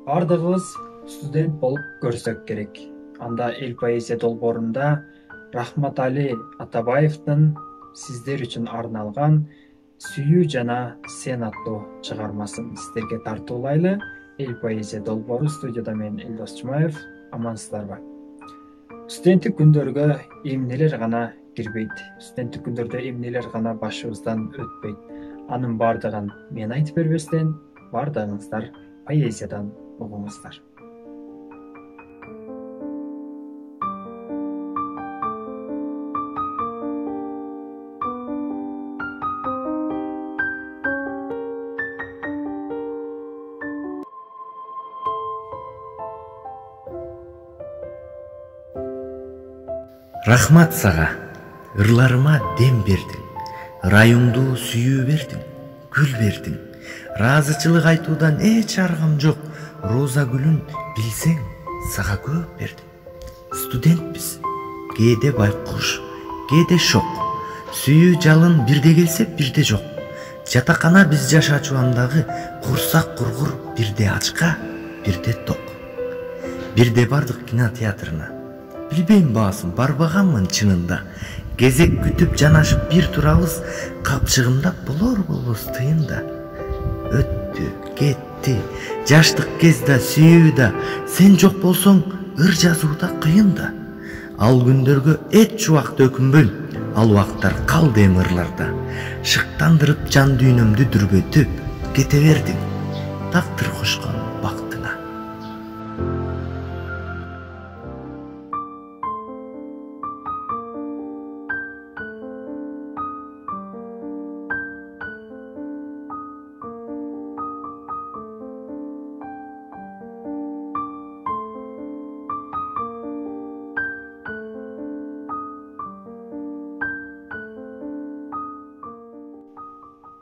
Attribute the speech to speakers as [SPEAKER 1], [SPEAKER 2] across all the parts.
[SPEAKER 1] Бардыгыбыз студент болуп көрсөк керек. Анда эл поэзия долбоорунда Рахматали Атабаевдин сиздер үчүн арналган Сүйүү жана сен аттуу чыгармасын сиздерге тартуулайлы. Эл поэзия долбоору студияда мен Элдос Жумаев. Амансыздарбы? Студенттик күндөргө эмнелер гана кирбейт. Студенттик күндөрдө эмнелер гана башыбыздан өтпөйт. Анын бардыгын мен айтып бербестен, бардыгыңыздар поэзиядан угуңуздар.
[SPEAKER 2] Рахмат сага, ырларыма дем бердиң, ырайымдуу сүйүү бердиң, гүл бердиң. Ыраазычылык айтуудан эч аргам жок, роза гүлүн билсең, сага көп бердим. Студентпиз, кээде байкуш, кээде шок. Сүйүү жалын бирде келсе, бирде жок. Жатакана биз жашачу андагы, курсак кургур бирде ачка, бирде ток. Бирде бардык кинотеатрына. Билбейм баасын, барбаганмын чынында. Кезек күтүп жанашып бир турабыз, капчыгымда болор-болбос тыйында. Өттү, кетти, жаштык кез да, сүйүү да, сен жок болсоң, ыр жазуу да кыйын да. Ал күндөргө эч убакыт өкүнбөйм, ал убакыттар калды эми ырларда. Шыктандырып жан дүйнөмдү дүрбөтүп, кете бердиң, тактыр кошкон бактыңа.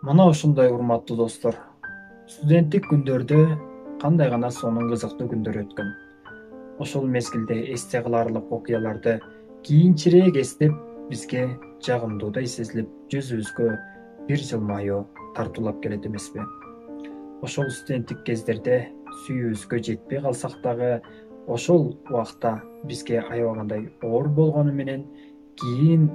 [SPEAKER 1] Мына ушундай урматтуу достор. Студенттик күндөрдө кандай гана сонун кызыктуу күндөр өткөн. Ошол мезгилде эсте каларлык окуяларды кийинчерээк эстеп, бизге жагымдуудай сезилип, жүзүбүзгө бир жылмаюу тартуулап келет эмеспи? Ошол студенттик кездерде сүйүүбүзгө жетпей калсак дагы, ошол убакта бизге аябагандай оор болгону менен, кийин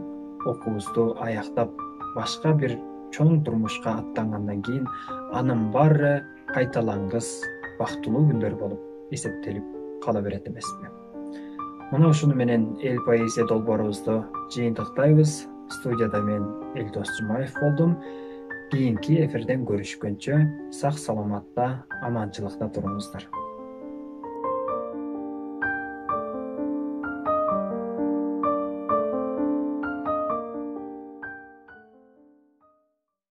[SPEAKER 1] окуубузду аяктап, башка бир чоң турмушка аттангандан кийин анын баары кайталангыс бактылуу күндөр болуп эсептелип кала берет эмеспи? Мына ушуну менен эл поэзия долбоорубузду жыйынтыктайбыз. Студияда мен Элдос Жумаев болдум. Кийинки эфирден көрүшкөнчө сак саламатта, аманчылыкта туруңуздар.